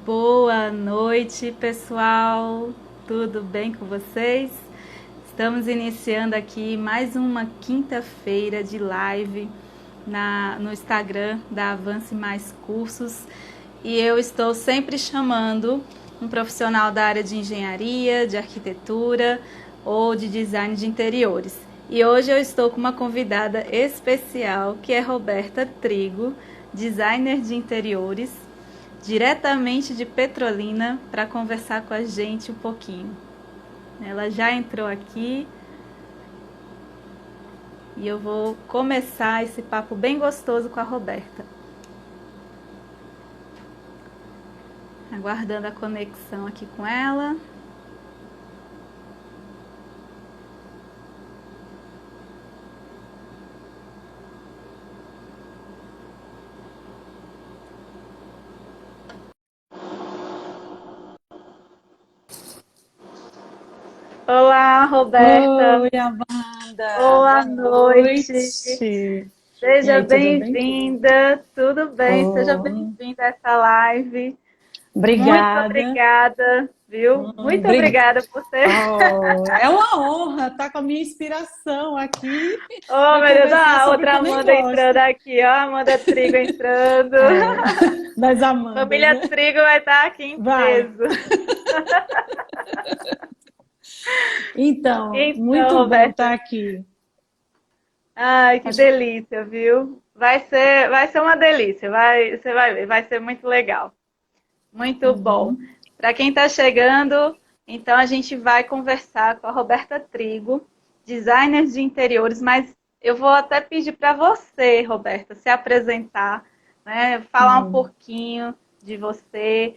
Boa noite, pessoal. Tudo bem com vocês? Estamos iniciando aqui mais uma quinta-feira de live no Instagram da Avance Mais Cursos. E eu estou sempre chamando um profissional da área de engenharia, de arquitetura ou de design de interiores. E hoje eu estou com uma convidada especial, que é Roberta Trigo, designer de interiores, diretamente de Petrolina, para conversar com a gente um pouquinho. Ela já entrou aqui e eu vou começar esse papo bem gostoso com a Roberta. Aguardando a conexão aqui com ela. Olá, Roberta. Oi, Amanda. Boa Boa noite. noite. E Seja aí, tudo bem? bem-vinda. Tudo bem? Seja Oh, bem-vinda a essa live. Muito obrigada. obrigada, viu? Muito Bri- obrigada por ter. Oh, é uma honra estar com a minha inspiração aqui Oh, para meu Deus, conversar ah, a sobre o que outra eu nem Amanda entrando gosto. aqui, ó, Amanda Trigo entrando. É, das Amandas, Família né? Trigo vai estar aqui em Vai. peso. Então, Então, muito bom Roberta, estar aqui. ai, que Acho- delícia, viu? Vai ser uma delícia, você vai ver, vai ser muito legal. Muito bom. Uhum, Para quem está chegando, então a gente vai conversar com a Roberta Trigo, designer de interiores, mas eu vou até pedir para você, Roberta, se apresentar, né? Falar um uhum. pouquinho de você,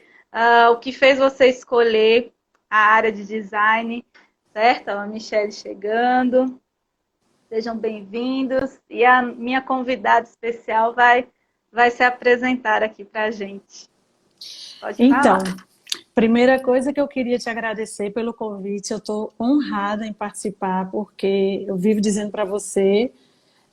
o que fez você escolher a área de design, certo? A Michelle chegando. Sejam bem-vindos. E a minha convidada especial vai se apresentar aqui para a gente. Pode Então, falar. primeira coisa que eu queria te agradecer pelo convite. Eu estou honrada em participar, porque eu vivo dizendo para você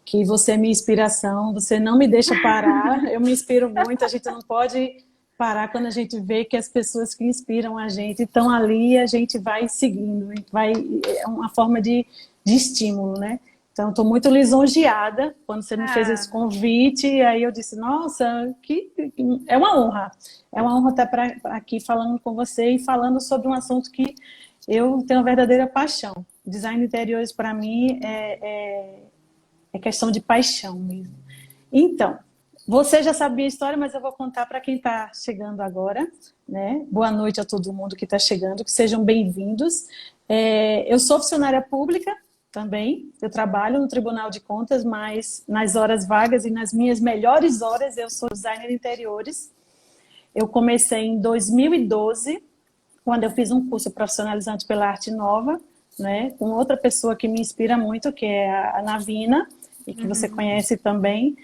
que você é minha inspiração, você não me deixa parar, eu me inspiro muito, a gente não pode parar quando a gente vê que as pessoas que inspiram a gente estão ali, a gente vai seguindo, é uma forma de estímulo, né? Então, estou muito lisonjeada quando você me fez esse Ah, convite, e aí eu disse, nossa, é uma honra. É uma honra estar aqui falando com você e falando sobre um assunto que eu tenho uma verdadeira paixão. Design de interiores, para mim, é questão de paixão mesmo. Então, você já sabia a história, mas eu vou contar para quem está chegando agora, né? Boa noite a todo mundo que está chegando, que sejam bem-vindos. Eu sou funcionária pública também, eu trabalho no Tribunal de Contas, mas nas horas vagas e nas minhas melhores horas eu sou designer de interiores. Eu comecei em 2012, quando eu fiz um curso profissionalizante pela Arte Nova, né, com outra pessoa que me inspira muito, que é a Navina, e que você uhum. conhece também.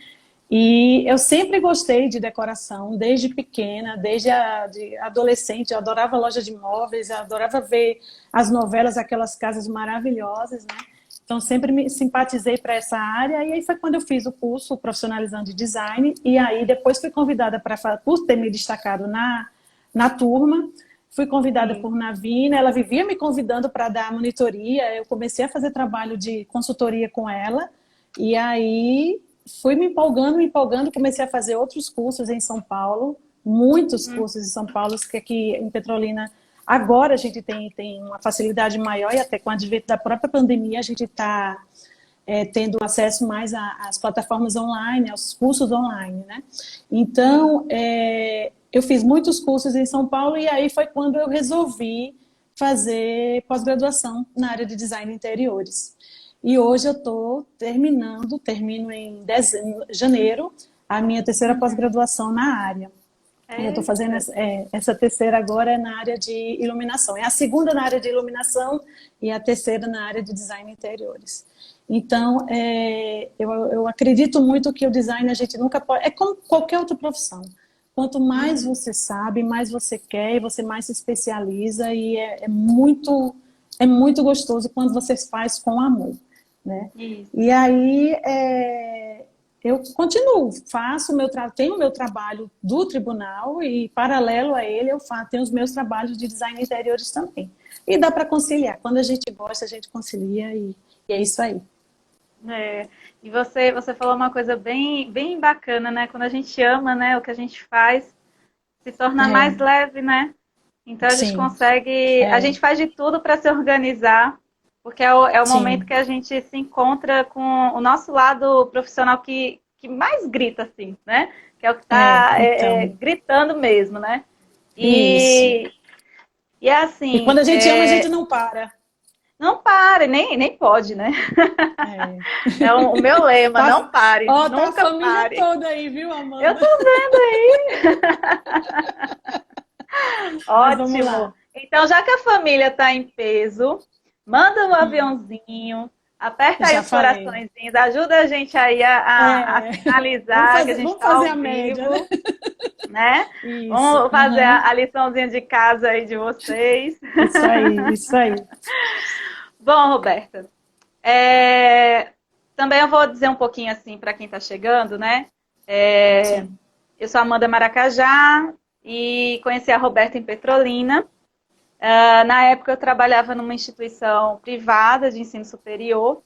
E eu sempre gostei de decoração, desde pequena, de adolescente. Eu adorava loja de móveis, eu adorava ver as novelas, aquelas casas maravilhosas, né? Então, sempre me simpatizei para essa área. E aí foi quando eu fiz o curso profissionalizante de design. E aí, depois fui convidada por ter me destacado na turma, fui convidada Sim. por Navina. Ela vivia me convidando para dar monitoria. Eu comecei a fazer trabalho de consultoria com ela. E aí fui me empolgando, comecei a fazer outros cursos em São Paulo, muitos Hum, cursos em São Paulo, que aqui em Petrolina agora a gente tem uma facilidade maior, e até com o advento da própria pandemia a gente está tendo acesso mais às plataformas online, aos cursos online, né? sim. Então, eu fiz muitos cursos em São Paulo, e aí foi quando eu resolvi fazer pós-graduação na área de design de interiores. E hoje eu estou termino em janeiro, a minha terceira Uhum. pós-graduação na área. Eu estou fazendo Eita. essa terceira agora na área de iluminação. É a segunda na área de iluminação e a terceira na área de design de interiores. Então, eu acredito muito que o design a gente nunca pode... É como qualquer outra profissão. Quanto mais Uhum. você sabe, mais você quer, e você mais se especializa, e é muito gostoso quando você faz com amor, né? Isso. E aí, eu continuo, faço o meu tenho o meu trabalho do tribunal e, paralelo a ele, tenho os meus trabalhos de design de interiores também. E dá para conciliar. Quando a gente gosta, a gente concilia e é isso aí. É, e você falou uma coisa bem, bem bacana, né? Quando a gente ama, né, o que a gente faz, se torna mais É, leve, né? Então a gente sim, consegue, a é, gente faz de tudo para se organizar, porque é o momento sim, que a gente se encontra com o nosso lado profissional que mais grita, assim, né? Que é o que está então, gritando mesmo, né? isso. E é E quando assim, a gente ama, a gente não para. não pare, nem pode, né? É. É o meu lema, não Tá, pare, ó, tá a nunca família pare. toda aí, viu, Eu Amanda? tô vendo aí. Mas vamos Ótimo. lá. Então, já que a família está em peso, manda um Hum, aviãozinho, aperta aí já os falei. coraçõezinhos, ajuda a gente aí a É, finalizar, que a gente vamos está fazer ao a média, né? vivo, né? Isso, Vamos fazer aham. a liçãozinha de casa aí de vocês. Isso aí, isso aí. Bom, Roberta, é, também eu vou dizer um pouquinho assim para quem está chegando, né? É, Sim, eu sou Amanda Maracajá e conheci a Roberta em Petrolina. Na época eu trabalhava numa instituição privada de ensino superior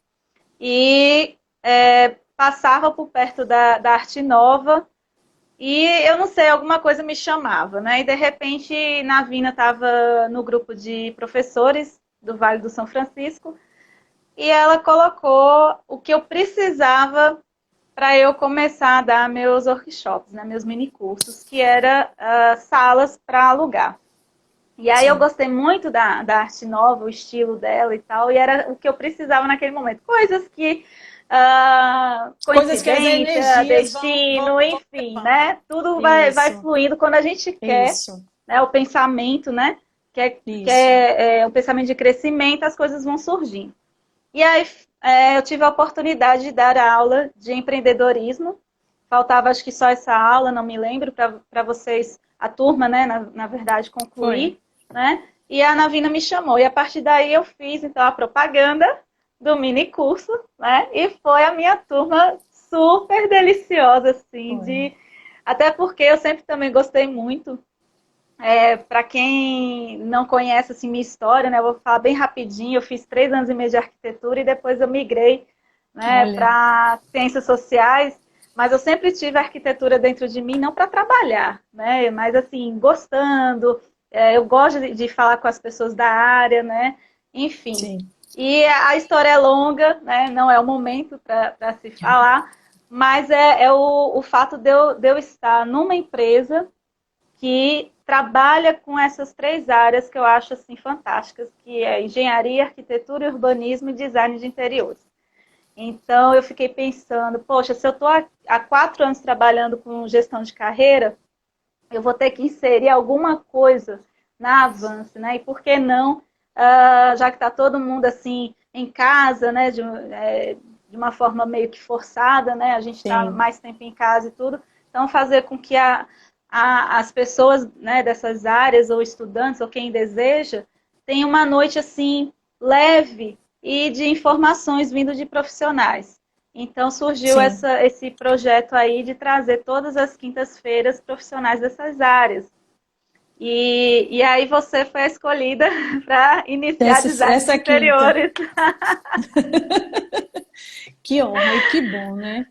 e passava por perto da Arte Nova e eu não sei, alguma coisa me chamava, né? E de repente Navina estava no grupo de professores do Vale do São Francisco e ela colocou o que eu precisava para eu começar a dar meus workshops, né, meus mini cursos, que era salas para alugar. E aí eu sim. gostei muito da arte nova, o estilo dela e tal, e era o que eu precisava naquele momento. Coisas que, Coisas que as coincidência, energias destino, vão enfim, levando. né? Tudo vai Isso, fluindo quando a gente quer, isso, né? O pensamento, né? Que isso. o pensamento de crescimento, as coisas vão surgindo. E aí eu tive a oportunidade de dar aula de empreendedorismo. Faltava acho que só essa aula, não me lembro, para vocês, a turma, né, na verdade, Foi. concluir, né? E a Navina me chamou. E a partir daí eu fiz, então, a propaganda do mini curso, né? E foi a minha turma super deliciosa, assim, Foi. até porque eu sempre também gostei muito. Para quem não conhece assim, minha história, né, eu vou falar bem rapidinho. Eu fiz 3 anos e meio de arquitetura e depois eu migrei, né, Olha, para ciências sociais. Mas eu sempre tive a arquitetura dentro de mim, não para trabalhar, né, mas assim, gostando. Eu gosto de falar com as pessoas da área, né, enfim. sim. E a história é longa, né, não é o momento para se falar, mas é o fato de eu estar numa empresa que trabalha com essas 3 áreas que eu acho assim fantásticas, que é engenharia, arquitetura, urbanismo e design de interiores. Então eu fiquei pensando, poxa, se eu estou há 4 anos trabalhando com gestão de carreira, eu vou ter que inserir alguma coisa na Avance, né? E por que não, já que está todo mundo assim em casa, né? De uma forma meio que forçada, né? A gente está Sim, mais tempo em casa e tudo. Então fazer com que as pessoas, né, dessas áreas ou estudantes ou quem deseja tenham uma noite assim leve e de informações vindo de profissionais. Então surgiu sim. esse projeto aí de trazer todas as quintas-feiras profissionais dessas áreas. E aí você foi a escolhida para iniciar design de Essa quinta. interiores. Que honra e que bom, né?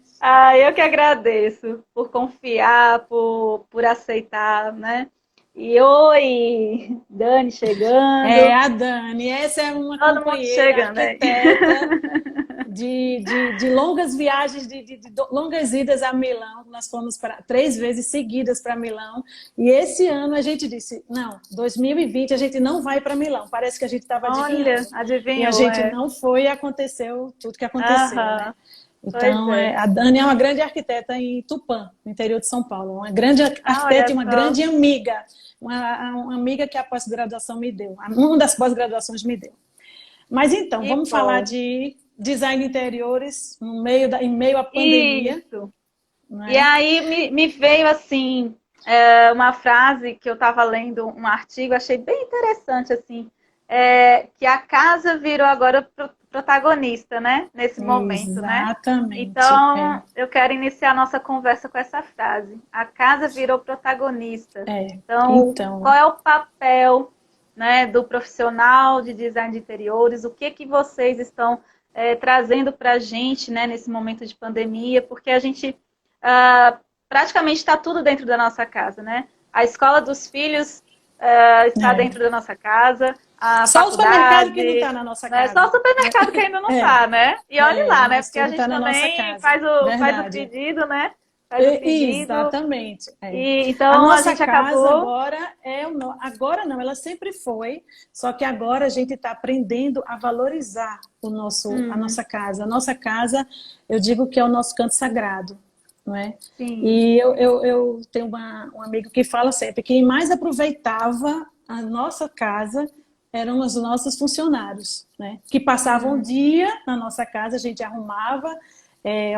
Eu que agradeço por confiar, por aceitar, né? E oi, Dani É chegando, a Dani, essa é uma todo mundo companheira, chegando aí. arquiteta de longas viagens, longas idas a Milão. Nós fomos 3 vezes seguidas para Milão. E esse ano a gente disse: não, 2020 a gente não vai para Milão. Parece que a gente estava Olha, adivinhando. E a adivinhou, gente não foi e aconteceu tudo que aconteceu, né? Aham, pois Então, é. a Dani é uma grande arquiteta em Tupã, no interior de São Paulo. Uma grande arquiteta Olha e uma só. grande amiga. Uma amiga que a pós-graduação me deu. Uma das pós-graduações me deu. Mas então, Que vamos falar bom. de design de interiores em meio à pandemia, Isso. E né? aí me veio assim uma frase que eu estava lendo um artigo, achei bem interessante assim. que a casa virou agora protagonista, né? Nesse momento, né? Exatamente. Então, eu quero iniciar a nossa conversa com essa frase. A casa virou protagonista. Então, Então, qual é o papel, né, do profissional de design de interiores? O que que vocês estão trazendo para a gente, né, nesse momento de pandemia? Porque a gente praticamente está tudo dentro da nossa casa, né? A escola dos filhos está dentro da nossa casa, a só o supermercado faculdade, que não está na nossa né? Só o casa. supermercado que ainda não está, né? E olhe lá, né? Mas Porque a tudo gente está na nossa também casa. faz o Verdade. pedido, né? Faz o pedido. Exatamente. E, A então a nossa gente casa acabou. agora agora não, ela sempre foi, só que agora a gente está aprendendo a valorizar a nossa casa. A nossa casa, eu digo que é o nosso canto sagrado, não é? Sim. E eu tenho um amigo que fala sempre que quem mais aproveitava a nossa casa eram os nossos funcionários, né? Que passavam o dia na nossa casa, a gente arrumava,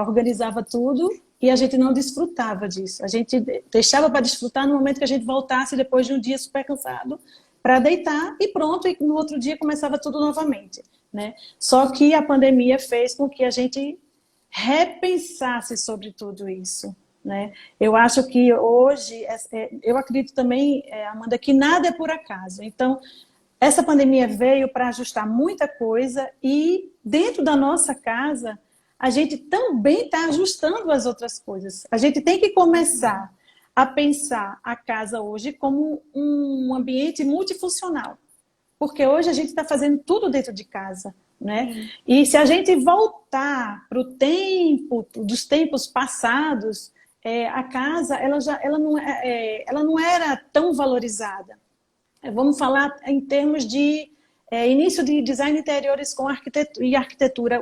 organizava tudo e a gente não desfrutava disso. A gente deixava para desfrutar no momento que a gente voltasse depois de um dia super cansado para deitar e pronto, e no outro dia começava tudo novamente, né? Só que a pandemia fez com que a gente repensasse sobre tudo isso, né? Eu acho que hoje, eu acredito também, Amanda, que nada é por acaso. Então, essa pandemia veio para ajustar muita coisa e dentro da nossa casa a gente também está ajustando as outras coisas. A gente tem que começar a pensar a casa hoje como um ambiente multifuncional, porque hoje a gente está fazendo tudo dentro de casa, né? E se a gente voltar para o tempo dos tempos passados, a casa ela não era tão valorizada. Vamos falar em termos de início de design de interiores com arquitetura.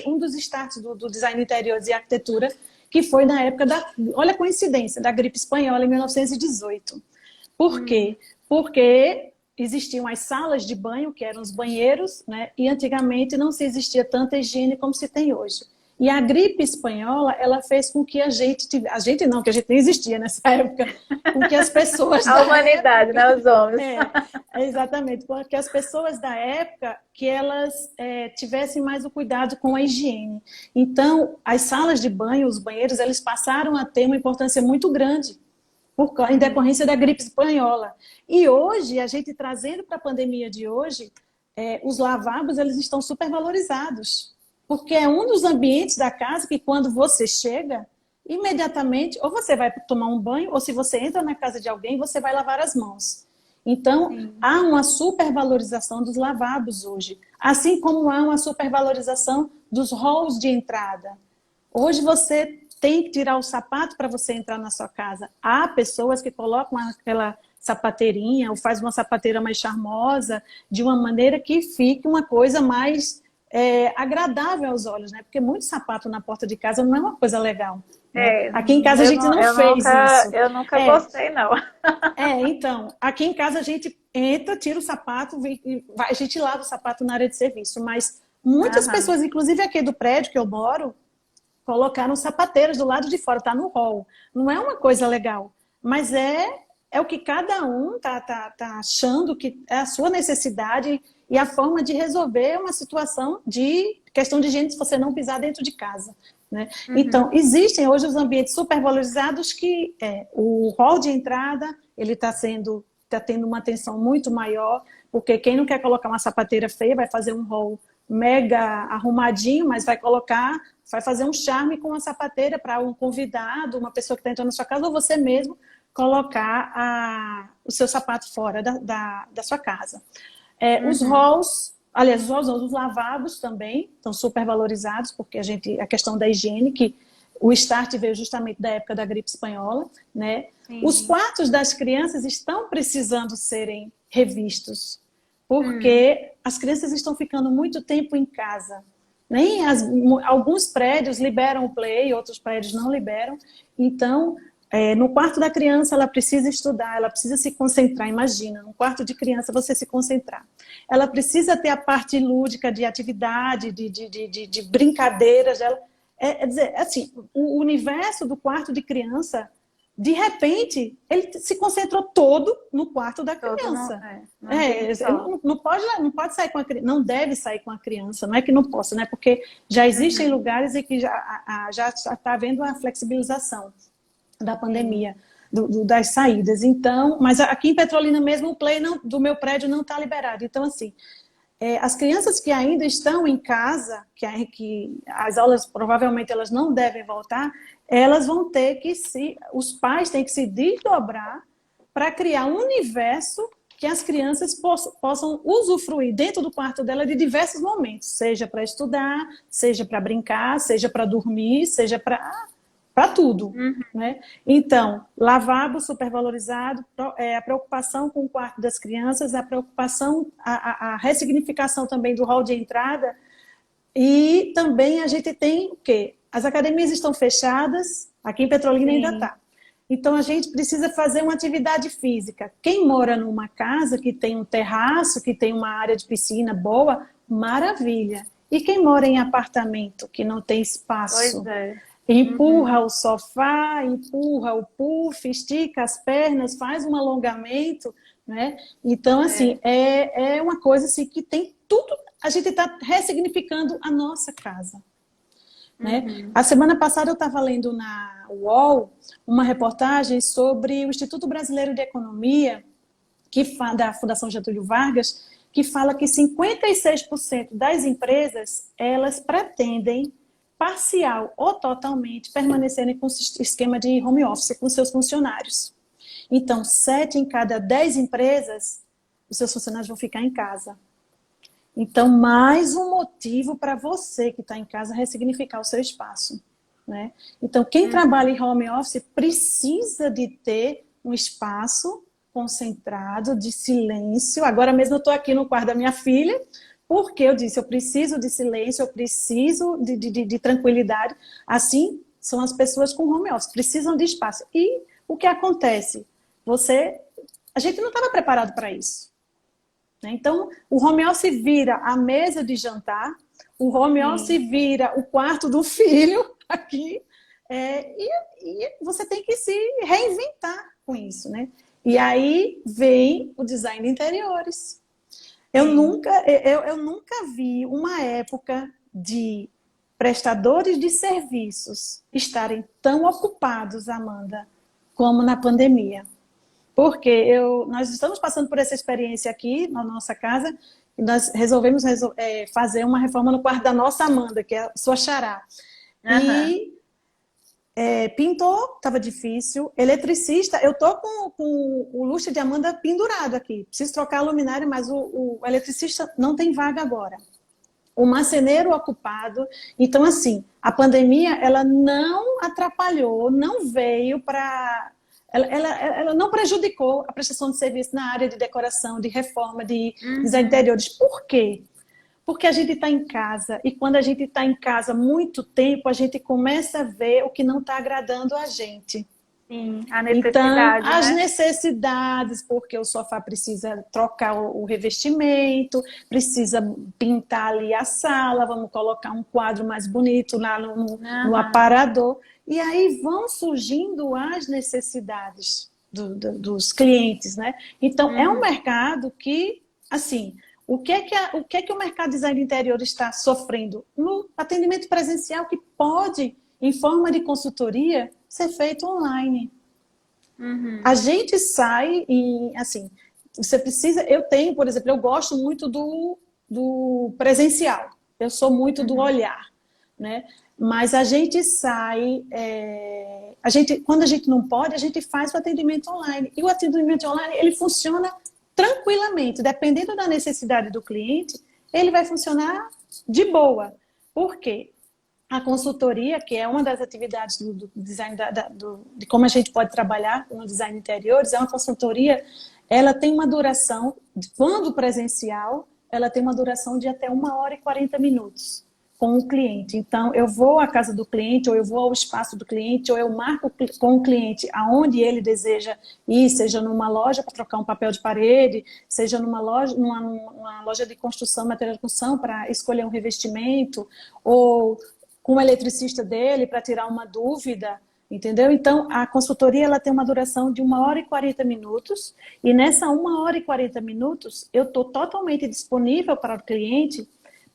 Um dos starts do design de interiores e arquitetura, que foi na época olha a coincidência, da gripe espanhola em 1918. Por quê? Porque existiam as salas de banho, que eram os banheiros, né? E antigamente não se existia tanta higiene como se tem hoje. E a gripe espanhola, ela fez com que a gente não, que a gente nem existia nessa época, com que as pessoas A humanidade, né? Os homens. Exatamente, porque as pessoas da época que elas tivessem mais o cuidado com a higiene. Então, as salas de banho, os banheiros, eles passaram a ter uma importância muito grande em decorrência da gripe espanhola. E hoje, a gente trazendo para a pandemia de hoje, os lavabos eles estão supervalorizados. Porque é um dos ambientes da casa que quando você chega, imediatamente, ou você vai tomar um banho, ou se você entra na casa de alguém, você vai lavar as mãos. Então, há uma supervalorização dos lavabos hoje. Assim como há uma supervalorização dos halls de entrada. Hoje você tem que tirar o sapato para você entrar na sua casa. Há pessoas que colocam aquela sapateirinha, ou faz uma sapateira mais charmosa, de uma maneira que fique uma coisa mais agradável aos olhos, né? Porque muito sapato na porta de casa não é uma coisa legal. Né? Aqui em casa a gente não fez isso. Eu nunca gostei, não. Então, aqui em casa a gente entra, tira o sapato, a gente lava o sapato na área de serviço, mas muitas pessoas, inclusive aqui do prédio que eu moro, colocaram sapateiras do lado de fora, tá no hall. Não é uma coisa legal, mas é o que cada um tá achando que é a sua necessidade e a forma de resolver uma situação de questão de higiene se você não pisar dentro de casa. Né? Então, existem hoje os ambientes supervalorizados que o hall de entrada ele está tendo uma atenção muito maior, porque quem não quer colocar uma sapateira feia vai fazer um hall mega arrumadinho, mas vai fazer um charme com a sapateira para um convidado, uma pessoa que está entrando na sua casa, ou você mesmo colocar o seu sapato fora da sua casa. Os halls, aliás, os lavabos também estão super valorizados, porque a questão da higiene, que o start veio justamente da época da gripe espanhola, né? Os quartos das crianças estão precisando serem revistos, porque as crianças estão ficando muito tempo em casa. Alguns prédios liberam o play, outros prédios não liberam. Então, no quarto da criança, ela precisa estudar, ela precisa se concentrar. Imagina, no quarto de criança, você se concentrar. Ela precisa ter a parte lúdica de atividade, de brincadeiras. Dizer, assim, o universo do quarto de criança de repente, ele se concentrou todo no quarto da Todo criança. não Não pode sair com a criança, não deve sair com a criança, não é que não possa, né? Porque já existem lugares em que já está havendo a flexibilização da pandemia, das saídas. Então, mas aqui em Petrolina mesmo, o play do meu prédio não está liberado. Então, assim, as crianças que ainda estão em casa, que as aulas provavelmente elas não devem voltar, elas vão ter que os pais têm que se desdobrar para criar um universo que as crianças possam usufruir dentro do quarto dela de diversos momentos, seja para estudar, seja para brincar, seja para dormir, seja para tudo, né? Então, lavabo supervalorizado, a preocupação com o quarto das crianças, a preocupação, a ressignificação também do hall de entrada, e também a gente tem o quê? As academias estão fechadas, aqui em Petrolina ainda está. Então, a gente precisa fazer uma atividade física. Quem mora numa casa que tem um terraço, que tem uma área de piscina boa, maravilha. E quem mora em apartamento, que não tem espaço, empurra o sofá, empurra o puff, estica as pernas, faz um alongamento, né? Então, assim, é uma coisa assim, que tem tudo. A gente está ressignificando a nossa casa. Né? A semana passada eu estava lendo na UOL uma reportagem sobre o Instituto Brasileiro de Economia, da Fundação Getúlio Vargas, que fala que 56% das empresas, elas pretendem parcial ou totalmente permanecerem com o esquema de home office com seus funcionários. Então, 7 em cada 10 empresas, os seus funcionários vão ficar em casa. Então, mais um motivo para você que está em casa ressignificar o seu espaço. Né? Então, quem trabalha em home office precisa de ter um espaço concentrado, de silêncio. Agora mesmo eu estou aqui no quarto da minha filha, porque eu disse, eu preciso de silêncio, eu preciso de tranquilidade. Assim, são as pessoas com home office, precisam de espaço. E o que acontece? A gente não estava preparado para isso. Então, o home office vira a mesa de jantar, o home office vira o quarto do filho aqui, e você tem que se reinventar com isso, né? E aí vem o design de interiores. Eu nunca vi uma época de prestadores de serviços estarem tão ocupados, Amanda, como na pandemia. Porque nós estamos passando por essa experiência aqui na nossa casa, e nós resolvemos fazer uma reforma no quarto da nossa Amanda, que é a sua xará. E pintor, estava difícil. Eletricista, eu estou com o lustre de Amanda pendurado aqui. Preciso trocar a luminária, mas o eletricista não tem vaga agora. O marceneiro ocupado. Então, assim, a pandemia, ela não atrapalhou, não veio para... Ela não prejudicou a prestação de serviço na área de decoração, de reforma, de design de interiores. Por quê? Porque a gente está em casa, e quando a gente está em casa muito tempo, a gente começa a ver o que não está agradando a gente. Sim, a necessidade, então, as necessidades, porque o sofá precisa trocar o revestimento, precisa pintar ali a sala, vamos colocar um quadro mais bonito lá no aparador. E aí vão surgindo as necessidades dos clientes, né? Então, é um mercado que, assim, o que é que o mercado de design de interior está sofrendo? No atendimento presencial, que pode, em forma de consultoria, ser feito online. A gente sai e, assim, você precisa... Eu tenho, por exemplo, eu gosto muito do presencial. Eu sou muito do olhar, né? Mas a gente sai... quando a gente não pode, a gente faz o atendimento online. E o atendimento online, ele funciona tranquilamente. Dependendo da necessidade do cliente, ele vai funcionar de boa. Por quê? A consultoria, que é uma das atividades do design, de como a gente pode trabalhar no design de interiores, é uma consultoria, ela tem uma duração, quando presencial, ela tem uma duração de até 1h40 com o cliente. Então, eu vou à casa do cliente, ou eu vou ao espaço do cliente, ou eu marco com o cliente aonde ele deseja ir, seja numa loja para trocar um papel de parede, seja numa loja de construção, material de construção, para escolher um revestimento, ou com o eletricista dele para tirar uma dúvida. entendeu? Então, a consultoria ela tem uma duração de 1 hora e 40 minutos, e nessa 1 hora e 40 minutos eu estou totalmente disponível para o cliente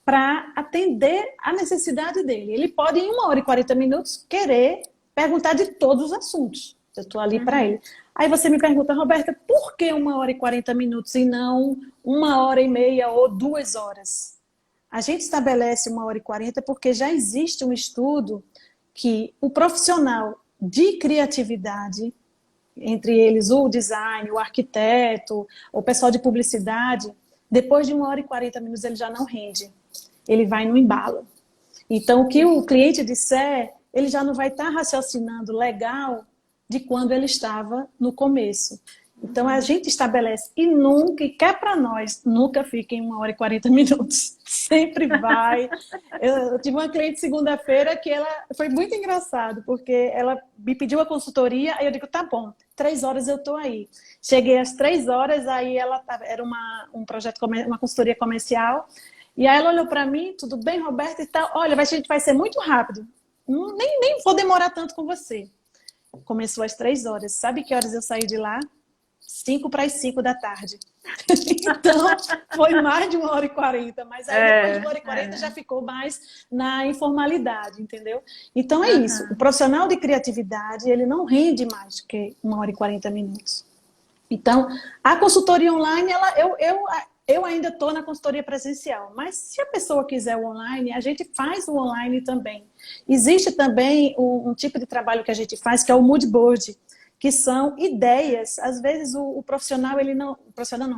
para atender a necessidade dele. Ele pode, em 1 hora e 40 minutos, querer perguntar de todos os assuntos. Eu estou ali para ele. Aí você me pergunta, Roberta, por que 1 hora e 40 minutos e não 1 hora e meia ou 2 horas? A gente estabelece 1 hora e 40 porque já existe um estudo que o profissional de criatividade, entre eles o design, o arquiteto, o pessoal de publicidade, depois de 1 hora e 40 minutos ele já não rende. Ele vai no embalo. Então, o que o cliente disser, ele já não vai estar raciocinando legal de quando ele estava no começo. Então, a gente estabelece e nunca, e quer para nós, nunca fica em 1 hora e 40 minutos. Sempre vai. Eu tive uma cliente segunda-feira que ela foi muito engraçado, porque ela me pediu a consultoria, aí eu digo, tá bom, 3 horas eu estou aí. Cheguei às 3 horas, aí ela era um projeto, uma consultoria comercial, e aí ela olhou para mim, tudo bem, Roberta, e tal, olha, a gente vai ser muito rápido, nem vou demorar tanto com você. Começou às 3 horas. Sabe que horas eu saí de lá? 5 para as 5 da tarde. Então, foi mais de 1 hora e 40. Mas aí, depois de 1 hora e 40, já ficou mais na informalidade, entendeu? Então, é isso. O profissional de criatividade, ele não rende mais do que 1 hora e 40 minutos. Então, a consultoria online, eu ainda estou na consultoria presencial, mas se a pessoa quiser o online, a gente faz o online também. Existe também um tipo de trabalho que a gente faz, que é o mood board, que são ideias. Às vezes o profissional,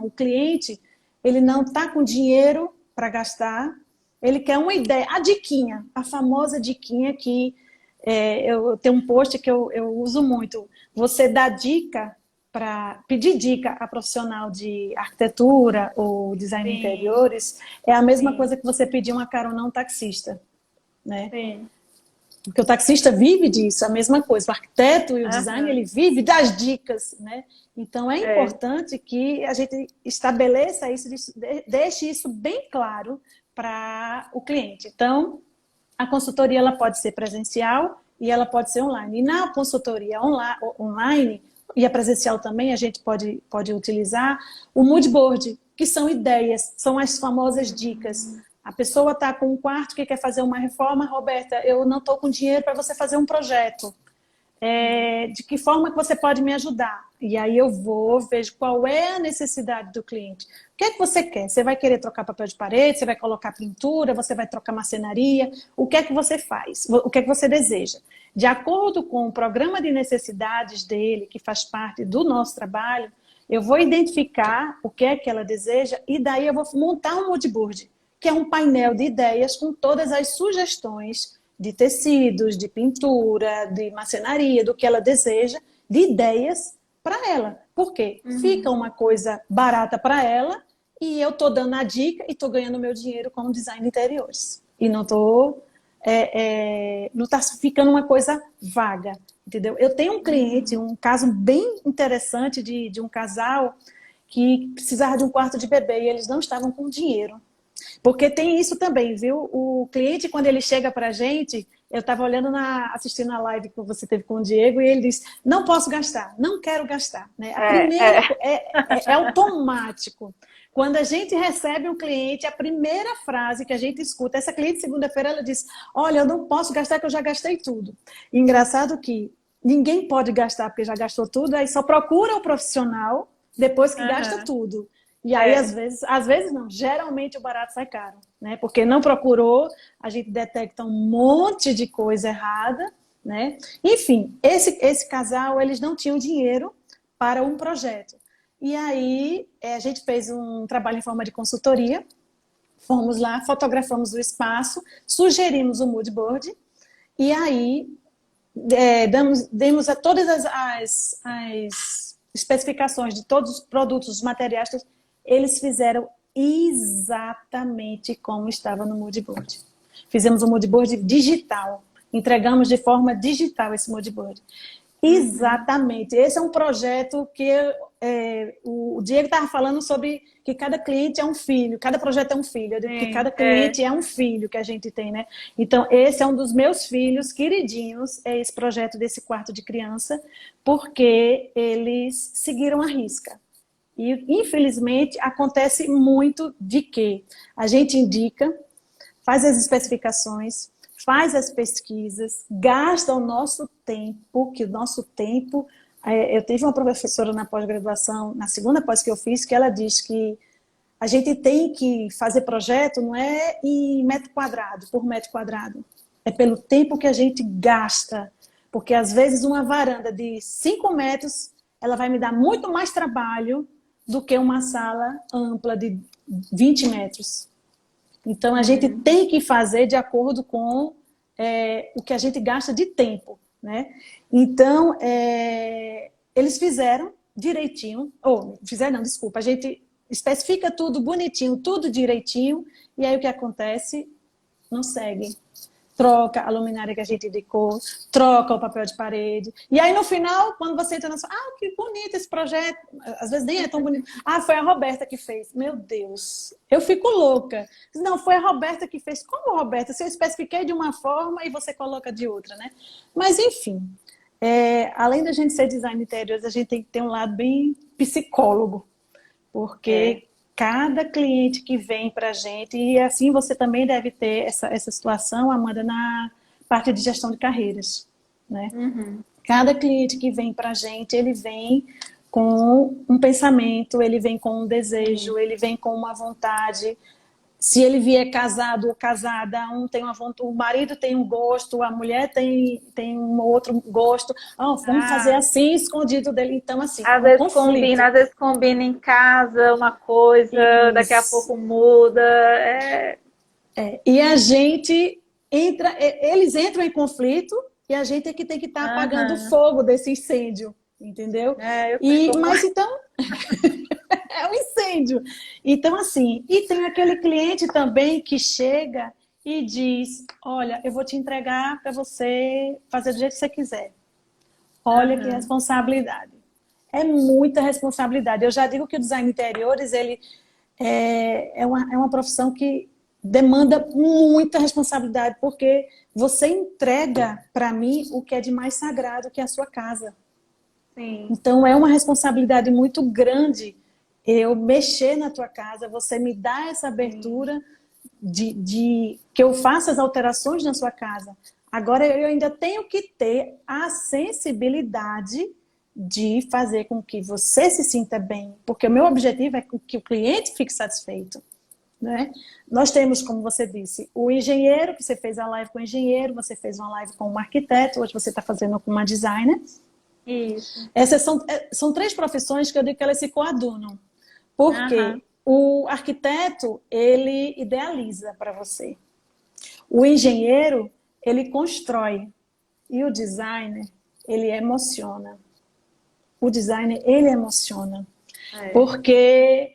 o cliente, ele não está com dinheiro para gastar, ele quer uma ideia, a diquinha, a famosa diquinha que eu tenho um post que eu uso muito. Você dá dica para pedir dica a profissional de arquitetura ou design de interiores, é a mesma coisa que você pedir uma carona a um taxista, né? Sim. Porque o taxista vive disso, a mesma coisa. O arquiteto e o design, ele vive das dicas, né? Então, é importante que a gente estabeleça isso, deixe isso bem claro para o cliente. Então, a consultoria ela pode ser presencial e ela pode ser online. E na consultoria online, e a presencial também, a gente pode utilizar o mood board, que são ideias, são as famosas dicas. A pessoa está com um quarto que quer fazer uma reforma, Roberta, eu não estou com dinheiro para você fazer um projeto. De que forma que você pode me ajudar? E aí eu vejo qual é a necessidade do cliente. O que é que você quer? Você vai querer trocar papel de parede? Você vai colocar pintura? Você vai trocar marcenaria? O que é que você faz? O que é que você deseja? De acordo com o programa de necessidades dele, que faz parte do nosso trabalho, eu vou identificar o que é que ela deseja e daí eu vou montar um mood board, que é um painel de ideias com todas as sugestões de tecidos, de pintura, de marcenaria, do que ela deseja, de ideias para ela. Por quê? Fica uma coisa barata para ela e eu estou dando a dica e estou ganhando meu dinheiro com design de interiores. E não estou... não está ficando uma coisa vaga, entendeu? Eu tenho um cliente, um caso bem interessante de um casal que precisava de um quarto de bebê e eles não estavam com dinheiro. Porque tem isso também, viu? O cliente, quando ele chega pra gente, eu estava assistindo a live que você teve com o Diego, e ele diz, não posso gastar, não quero gastar. Né? É automático. Quando a gente recebe um cliente, a primeira frase que a gente escuta, essa cliente segunda-feira, ela diz, olha, eu não posso gastar, que eu já gastei tudo. E engraçado que ninguém pode gastar porque já gastou tudo, aí só procura o profissional depois que gasta tudo. E aí, às vezes não, geralmente o barato sai caro, né? Porque não procurou, a gente detecta um monte de coisa errada, né? Enfim, esse casal, eles não tinham dinheiro para um projeto. E aí, a gente fez um trabalho em forma de consultoria, fomos lá, fotografamos o espaço, sugerimos o mood board, e aí demos a todas as especificações de todos os produtos, os materiais, eles fizeram exatamente como estava no mood board. Fizemos um mood board digital. Entregamos de forma digital esse mood board. Exatamente. Esse é um projeto que o o Diego estava falando sobre que cada cliente é um filho, cada projeto é um filho, eu digo que cada cliente é um filho que a gente tem, né? Então, esse é um dos meus filhos queridinhos, é esse projeto desse quarto de criança, porque eles seguiram a risca. E, infelizmente, acontece muito de que a gente indica, faz as especificações, faz as pesquisas, gasta o nosso tempo, que o nosso tempo... Eu tive uma professora na pós-graduação, na segunda pós que eu fiz, que ela diz que a gente tem que fazer projeto não é em metro quadrado, por metro quadrado. É pelo tempo que a gente gasta. Porque, às vezes, uma varanda de 5 metros, ela vai me dar muito mais trabalho do que uma sala ampla de 20 metros. Então, a gente tem que fazer de acordo com o que a gente gasta de tempo, né? Então, eles fizeram direitinho, fizeram não, desculpa, a gente especifica tudo bonitinho, tudo direitinho, e aí o que acontece? Não segue. Troca a luminária que a gente indicou, troca o papel de parede. E aí, no final, quando você entra na sua... que bonito esse projeto. Às vezes nem é tão bonito. Foi a Roberta que fez. Meu Deus, eu fico louca. Não, foi a Roberta que fez. Como, Roberta? Se eu especifiquei de uma forma e você coloca de outra, né? Mas, enfim, além da gente ser design de interiores, a gente tem que ter um lado bem psicólogo. Porque... cada cliente que vem para a gente, e assim você também deve ter essa situação, Amanda, na parte de gestão de carreiras, né? Cada cliente que vem para a gente, ele vem com um pensamento, ele vem com um desejo, ele vem com uma vontade. Se ele vier casado ou casada, tem uma vontade, o marido tem um gosto, a mulher tem um outro gosto. Vamos fazer assim, escondido dele. Então, assim, às vezes combina em casa uma coisa, isso. Daqui a pouco muda. E a gente entra, eles entram em conflito e a gente é que tem que estar apagando o fogo desse incêndio, entendeu? Mas então... é um incêndio. Então, assim, e tem aquele cliente também que chega e diz, olha, eu vou te entregar para você fazer do jeito que você quiser. Olha que responsabilidade. É muita responsabilidade. Eu já digo que o design de interiores, ele é uma profissão que demanda muita responsabilidade, porque você entrega para mim o que é de mais sagrado, que é a sua casa. Sim. Então, é uma responsabilidade muito grande eu mexer na tua casa, você me dá essa abertura de que eu faça as alterações na sua casa. Agora, eu ainda tenho que ter a sensibilidade de fazer com que você se sinta bem, porque o meu objetivo é que o cliente fique satisfeito, né? Nós temos, como você disse, o engenheiro, que você fez a live com o engenheiro, você fez uma live com um arquiteto, hoje você está fazendo com uma designer. Isso. Essas são 3 profissões que eu digo que elas se coadunam. Porque o arquiteto, ele idealiza para você. O engenheiro, ele constrói. E o designer, ele emociona. O designer, ele emociona. Porque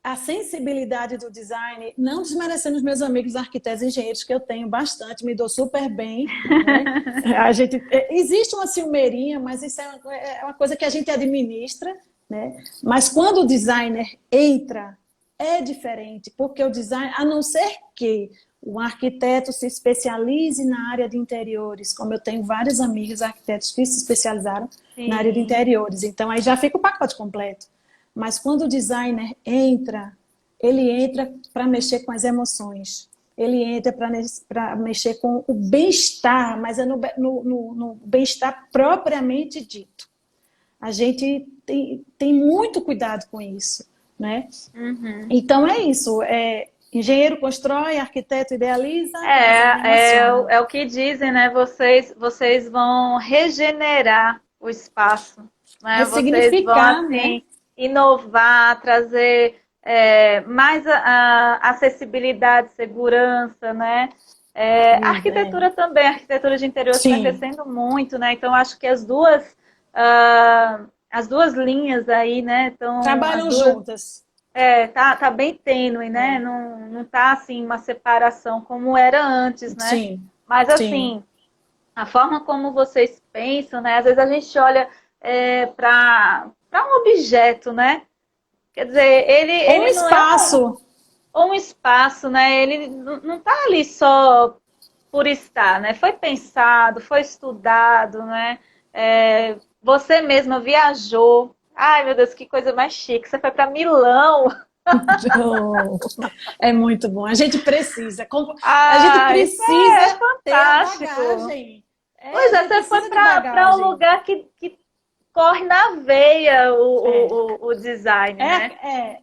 a sensibilidade do design, não desmerecendo os meus amigos arquitetos e engenheiros, que eu tenho bastante, me dou super bem. Né? Existe uma ciumeirinha, mas isso é uma coisa que a gente administra. Né? Mas quando o designer entra, é diferente, porque o design, a não ser que o arquiteto se especialize na área de interiores, como eu tenho vários amigos arquitetos que se especializaram na área de interiores, então aí já fica o pacote completo. Mas quando o designer entra, ele entra para mexer com as emoções, ele entra para mexer com o bem-estar, mas é no bem-estar propriamente dito. A gente tem muito cuidado com isso, né? Então é isso, engenheiro constrói, arquiteto idealiza. É o que dizem, né? Vocês vão regenerar o espaço, né? Vocês vão assim, né? Inovar, trazer mais acessibilidade, segurança, né? A arquitetura também, a arquitetura de interior está crescendo muito, né? Então acho que as duas linhas aí, né, trabalham juntas. Tá bem tênue, né? Não tá assim uma separação como era antes, né? Sim. Mas assim, a forma como vocês pensam, né? Às vezes a gente olha para um objeto, né? Quer dizer, Ou um ele não é espaço. um espaço, né? Ele não está ali só por estar, né? Foi pensado, foi estudado, né? Você mesma viajou. Ai, meu Deus, que coisa mais chique. Você foi para Milão. Oh, é muito bom. A gente Ah, isso é precisa ter a fantástico. bagagem. Pois A é, gente você foi precisa de para um bagagem. lugar que corre na veia É. o design, né?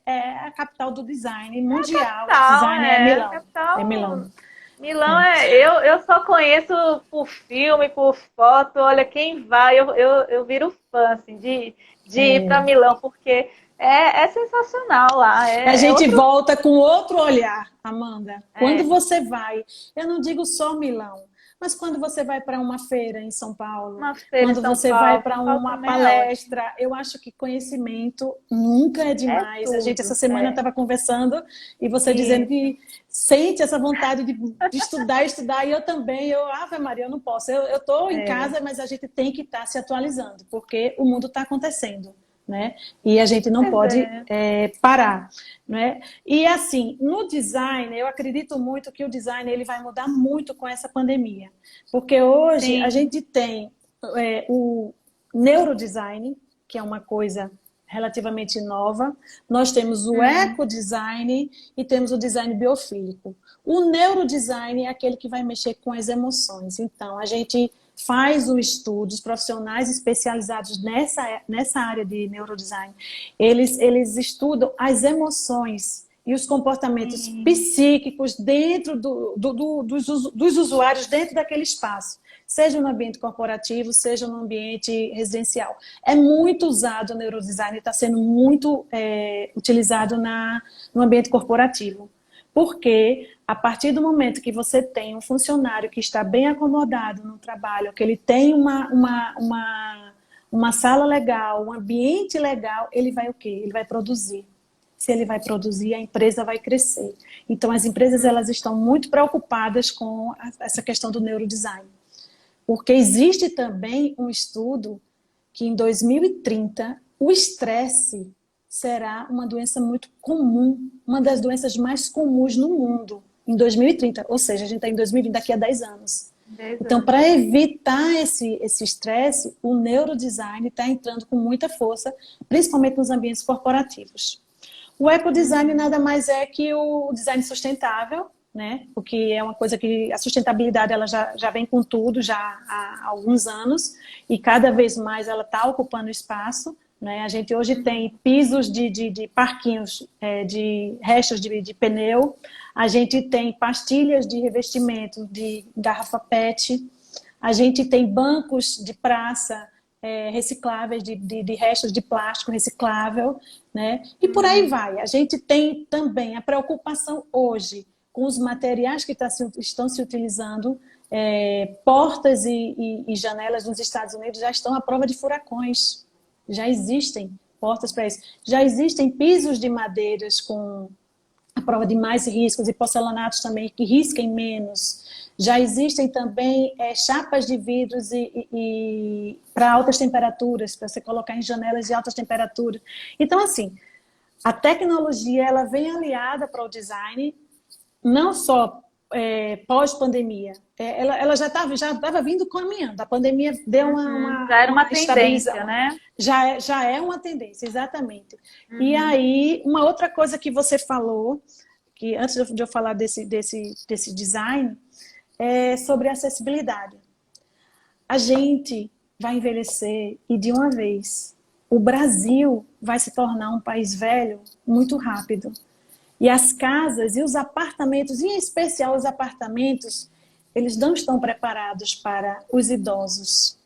É a capital do design mundial. De Capital, design é é. A Milão. É capital. Milão. Milão É. eu só conheço por filme, por foto. Olha, quem vai, eu viro fã, assim, de ir para É. Milão, porque é sensacional lá. A É gente outro. volta com outro olhar, Amanda. Quando É, você vai, eu não digo só Milão, mas quando você vai para uma feira em São Paulo, uma feira em quando São você vai Paulo. para São Paulo uma também é ótimo. palestra, eu acho que conhecimento nunca é É demais. A gente essa tudo. semana É. estava conversando e você dizendo Isso. que sente essa vontade de estudar, estudar, e eu também, Ave Maria, eu não posso. Eu estou em É. casa, mas a gente tem que estar se atualizando, porque o mundo está acontecendo. Né? E a gente não Pois pode é. parar, né? E assim, no design, eu acredito muito que o design ele vai mudar muito com essa pandemia, porque hoje a Sim. gente tem o neurodesign, que é uma coisa relativamente nova, nós temos o Uhum. ecodesign e temos o design biofílico. O neurodesign é aquele que vai mexer com as emoções. Então, a gente faz o estudo, os profissionais especializados nessa área de neurodesign, eles estudam as emoções e os comportamentos Sim. psíquicos dentro dos usuários dentro daquele espaço, seja no ambiente corporativo, seja no ambiente residencial. É muito usado o neurodesign, está sendo muito utilizado no ambiente corporativo. Porque a partir do momento que você tem um funcionário que está bem acomodado no trabalho, que ele tem uma sala legal, um ambiente legal, ele vai o quê? Ele vai produzir. Se ele vai produzir, a empresa vai crescer. Então, as empresas elas estão muito preocupadas com essa questão do neurodesign. Porque existe também um estudo que em 2030 o estresse será uma doença muito comum, uma das doenças mais comuns no mundo em 2030. Ou seja, a gente está em 2020, daqui a 10 anos. 10 Então, anos. para evitar esse estresse, o neurodesign está entrando com muita força, principalmente nos ambientes corporativos. O ecodesign nada mais é que o design sustentável, né? Porque é uma coisa que a sustentabilidade ela já vem com tudo já há alguns anos e cada vez mais ela está ocupando espaço. Né? A gente hoje tem pisos de parquinhos de restos de pneu, a gente tem pastilhas de revestimento de garrafa PET, a gente tem bancos de praça recicláveis, de restos de plástico reciclável, né? E por aí vai. A gente tem também a preocupação hoje com os materiais que estão se utilizando. Portas e janelas nos Estados Unidos já estão à prova de furacões. Já existem portas para isso. Já existem pisos de madeiras com a prova de mais riscos e porcelanatos também que risquem menos. Já existem também chapas de vidros e para altas temperaturas, para você colocar em janelas de altas temperaturas. Então, assim, a tecnologia ela vem aliada para o design, não só pós-pandemia. Ela já estava vindo caminhando. A pandemia deu Já era uma uma tendência, estabilização. né? Já é uma tendência, exatamente. E aí, uma outra coisa que você falou, que antes de eu falar desse design, é sobre acessibilidade. A gente vai envelhecer e de uma vez o Brasil vai se tornar um país velho muito rápido. E as casas e os apartamentos, em especial os apartamentos, eles não estão preparados para os idosos.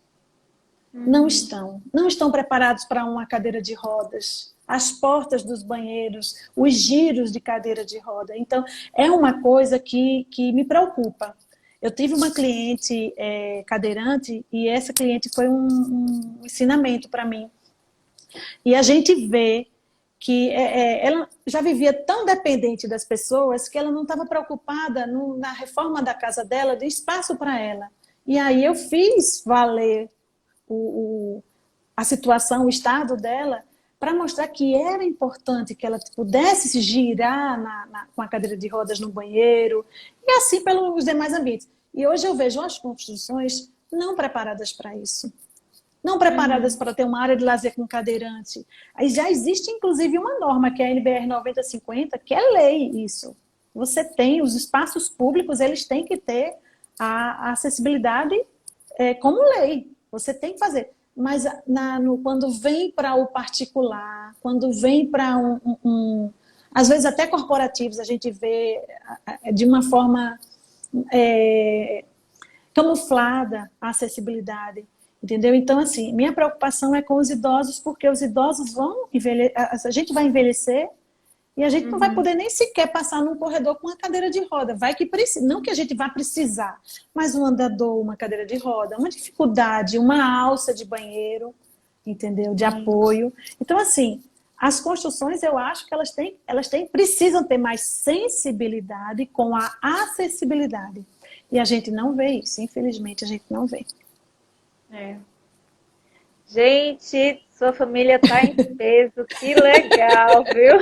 Não estão. Não estão preparados para uma cadeira de rodas. As portas dos banheiros, os giros de cadeira de roda. Então, é uma coisa que me preocupa. Eu tive uma cliente cadeirante e essa cliente foi um ensinamento para mim. E a gente vê que ela já vivia tão dependente das pessoas que ela não estava preocupada na reforma da casa dela, de espaço para ela. E aí eu fiz valer a situação, o estado dela, para mostrar que era importante que ela pudesse se girar com a cadeira de rodas no banheiro, e assim pelos demais ambientes. E hoje eu vejo as construções não preparadas para isso. Não preparadas para ter uma área de lazer com cadeirante. Aí já existe, inclusive, uma norma, que é a NBR 9050, que é lei isso. Você tem, os espaços públicos, eles têm que ter a acessibilidade como lei. Você tem que fazer. Mas quando vem para o particular, quando vem para às vezes até corporativos, a gente vê de uma forma camuflada a acessibilidade. Entendeu? Então, assim, minha preocupação é com os idosos, porque os idosos vão envelhecer, a gente vai envelhecer e a gente não vai poder nem sequer passar num corredor com uma cadeira de roda. Vai que precisa, não que a gente vá precisar, mas um andador, uma cadeira de roda, uma dificuldade, uma alça de banheiro, entendeu? De apoio. Então, assim, as construções, eu acho que precisam ter mais sensibilidade com a acessibilidade. E a gente não vê isso, infelizmente, a gente não vê. Gente, sua família tá em peso, que legal, viu?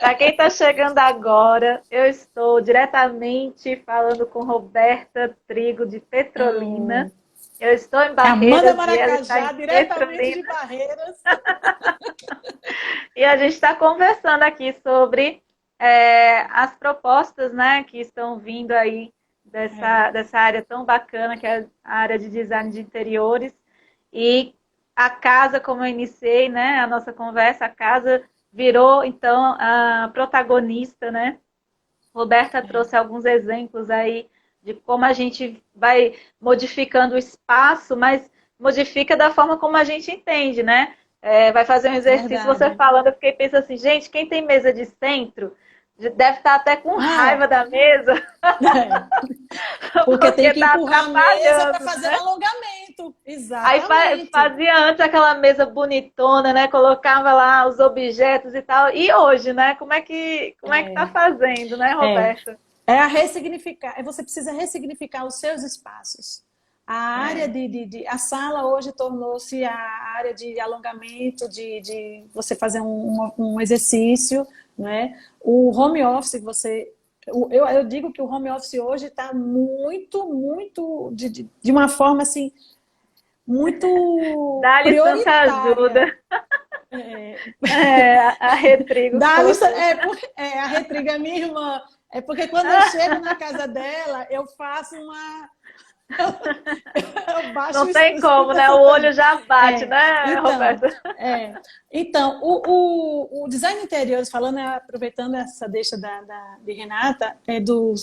Para quem está chegando agora, eu estou diretamente falando com Roberta Trigo, de Petrolina. Eu estou em Barreiras. Amanda Maracajá, diretamente de Barreiras. E a gente está conversando aqui sobre as propostas, né, que estão vindo aí dessa área tão bacana, que é a área de design de interiores. E a casa, como eu iniciei, né, a nossa conversa, a casa virou, então, a protagonista, né? Roberta trouxe alguns exemplos aí de como a gente vai modificando o espaço, mas modifica da forma como a gente entende, né? Vai fazer um exercício, você falando, eu fiquei pensando assim, gente, quem tem mesa de centro deve estar até com raiva da mesa. Porque tem que empurrar a mesa para fazer um alongamento. Exatamente. Aí fazia antes aquela mesa bonitona, né? Colocava lá os objetos e tal. E hoje, né? Como é que tá fazendo, né, Roberta? A ressignificar. Você precisa ressignificar os seus espaços. A área a sala hoje tornou-se a área de alongamento, de você fazer um exercício, né? O home office, eu digo que o home office hoje está muito, de uma forma assim, muito Dá-lhe tanta ajuda. A Retrigo. A Retrigo é minha irmã. É porque quando eu chego na casa dela, eu faço eu baixo. Não tem como, né? O olho já bate, né, então, Roberta? Então, o design interiores, falando, aproveitando essa deixa de Renata, do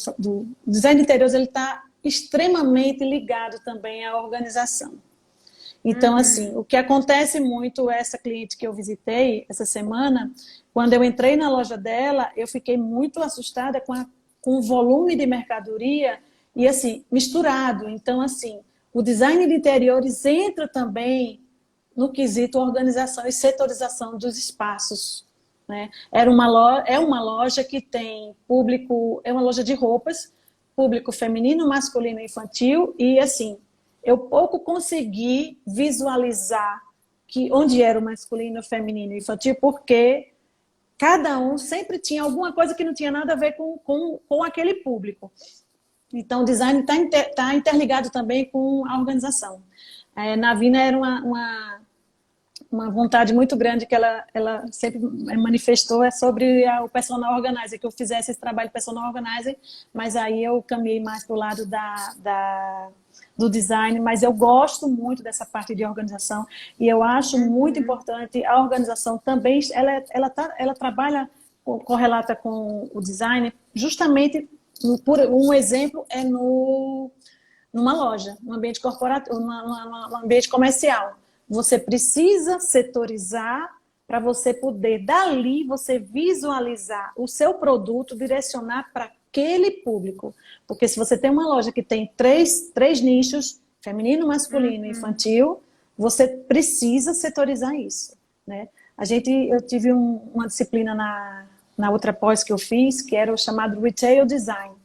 design interiores, ele está extremamente ligado também à organização. Então, assim, o que acontece muito, essa cliente que eu visitei essa semana, quando eu entrei na loja dela, eu fiquei muito assustada com o volume de mercadoria e, assim, misturado. Então, assim, o design de interiores entra também no quesito organização e setorização dos espaços, né? É uma loja que tem público, é uma loja de roupas, público feminino, masculino e infantil, e, assim, eu pouco consegui visualizar onde era o masculino, o feminino e infantil, porque cada um sempre tinha alguma coisa que não tinha nada a ver com aquele público. Então, o design está interligado também com a organização. Na Vina era uma vontade muito grande que ela sempre manifestou sobre o personal organizer, que eu fizesse esse trabalho de personal organizer, mas aí eu caminhei mais para o lado do design, mas eu gosto muito dessa parte de organização e eu acho muito importante a organização também, ela trabalha, correlata com o design, justamente, por um exemplo, numa loja, num ambiente corporativo, num ambiente comercial. Você precisa setorizar para você poder, dali, você visualizar o seu produto, direcionar para aquele público. Porque se você tem uma loja que tem três nichos, feminino, masculino e infantil, você precisa setorizar isso, né? Eu tive uma disciplina na outra pós que eu fiz, que era o chamado Retail Design.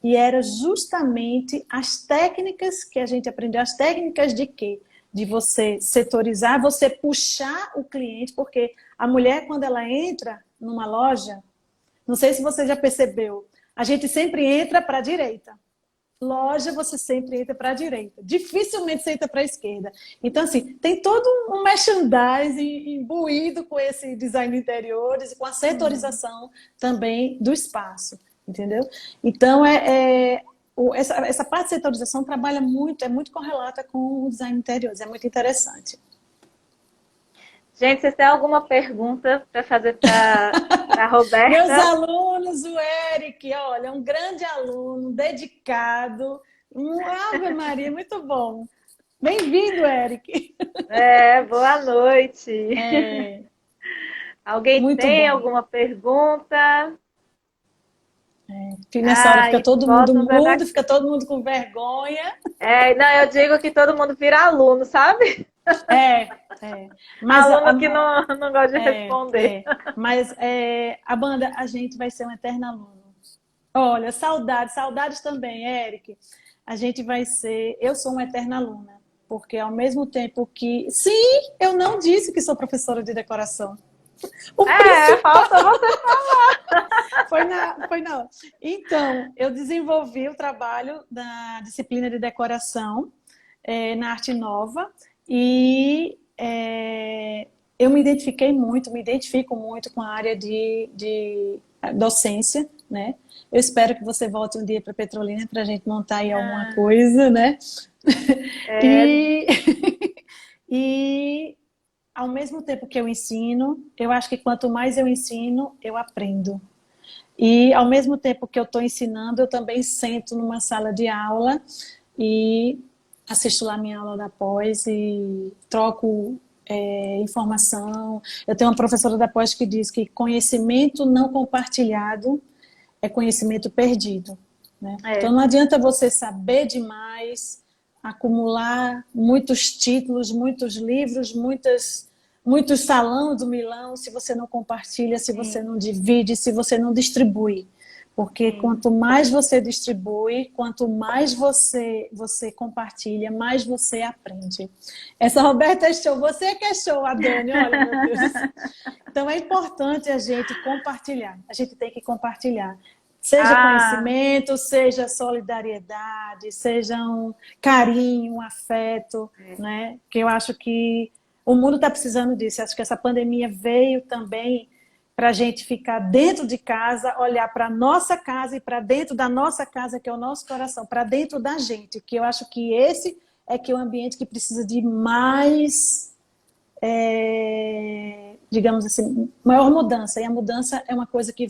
E era justamente as técnicas que a gente aprendeu, as técnicas de quê? de você setorizar, você puxar o cliente, porque a mulher, quando ela entra numa loja, não sei se você já percebeu, a gente sempre entra para a direita. Loja, você sempre entra para a direita. Dificilmente você entra para a esquerda. Então, assim, tem todo um merchandising imbuído com esse design de interiores e com a setorização também do espaço, entendeu? Então, essa parte de setorização trabalha muito, é muito correlata com o design de interiores, é muito interessante. Gente, vocês têm alguma pergunta para fazer para a Roberta? Meus alunos, o Eric, olha, um grande aluno, dedicado. Ave Maria, muito bom. Bem-vindo, Eric. Boa noite. Alguém muito tem bom. alguma pergunta? Nessa hora fica todo mundo mudo, fica todo mundo com vergonha. Não, eu digo que todo mundo vira aluno, sabe? Mas aluno que não gosta de responder. Mas, Amanda, a gente vai ser um eterno aluno. Olha, saudades também, Eric. A gente vai ser... Eu sou uma eterna aluna, porque ao mesmo tempo que... Sim, eu não disse que sou professora de decoração. Falta você falar. Foi não. Então, eu desenvolvi o trabalho da disciplina de decoração na Arte Nova e eu me identifico muito com a área de docência, né? Eu espero que você volte um dia para Petrolina para a gente montar aí alguma coisa, né? E ao mesmo tempo que eu ensino, eu acho que quanto mais eu ensino, eu aprendo. E ao mesmo tempo que eu estou ensinando, eu também sento numa sala de aula e assisto lá minha aula da pós e troco informação. Eu tenho uma professora da pós que diz que conhecimento não compartilhado é conhecimento perdido, né? Então não adianta você saber demais, acumular muitos títulos, muitos livros, muitos salão do Milão, se você não compartilha, se você não divide, se você não distribui. Porque quanto mais você distribui, quanto mais você compartilha, mais você aprende. Essa Roberta é show. Você que é show, a Dani, olha, meu Deus. Então é importante a gente compartilhar. A gente tem que compartilhar. Seja conhecimento, seja solidariedade, seja um carinho, um afeto, né? Que eu acho que o mundo está precisando disso. Acho que essa pandemia veio também para a gente ficar dentro de casa, olhar para a nossa casa e para dentro da nossa casa, que é o nosso coração, para dentro da gente, que eu acho que esse é que é o ambiente que precisa de mais, digamos assim, maior mudança. E a mudança é uma coisa que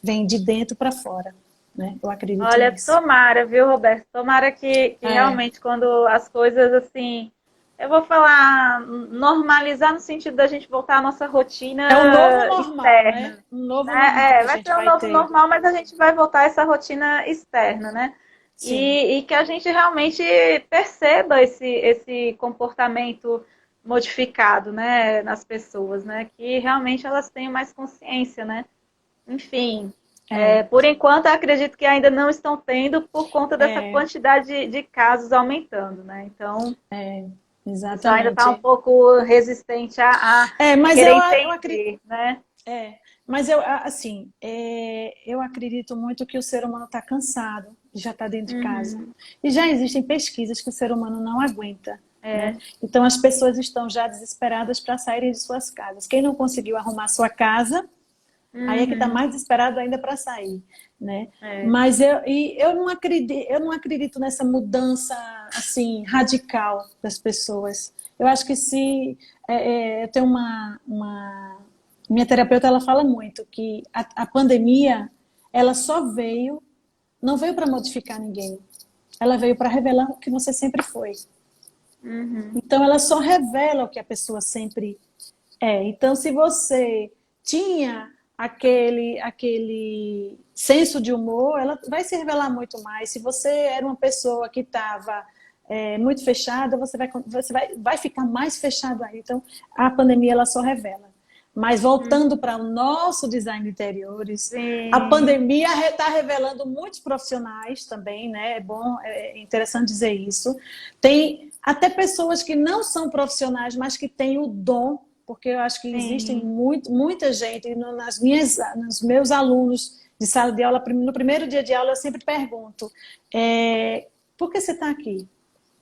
vem de dentro para fora, né? Eu acredito nisso. Olha, tomara, viu, Roberto? Tomara que realmente quando as coisas assim... Eu vou falar normalizar no sentido da gente voltar à nossa rotina um novo normal, externa. Né? Um novo normal vai ser um novo normal, mas a gente vai voltar a essa rotina externa, né? E que a gente realmente perceba esse comportamento modificado, né, nas pessoas, né? Que realmente elas tenham mais consciência, né? Enfim, por enquanto eu acredito que ainda não estão tendo por conta dessa quantidade de casos aumentando, né? Então... Exatamente. Então ainda está um pouco resistente a mas querer eu entender, acredito, né? Mas eu acredito muito que o ser humano está cansado, já está dentro de casa. E já existem pesquisas que o ser humano não aguenta. Né? Então as pessoas estão já desesperadas para saírem de suas casas. Quem não conseguiu arrumar sua casa, aí é que está mais desesperado ainda para sair. Né? Mas eu não acredito nessa mudança assim radical das pessoas. Eu acho que se eu tenho minha terapeuta, ela fala muito que a pandemia ela não veio para modificar ninguém, ela veio para revelar o que você sempre foi. Então ela só revela o que a pessoa sempre é. Então se você tinha aquele senso de humor, ela vai se revelar muito mais. Se você era uma pessoa que estava muito fechada, você vai ficar mais fechado aí. Então, a pandemia ela só revela. Mas voltando para o nosso design de interiores, a Sim, pandemia está revelando muitos profissionais também, né? É bom, é interessante dizer isso. Tem até pessoas que não são profissionais, mas que têm o dom, porque eu acho que existem sim. muita gente, e nos meus alunos de sala de aula, no primeiro dia de aula, eu sempre pergunto, por que você está aqui?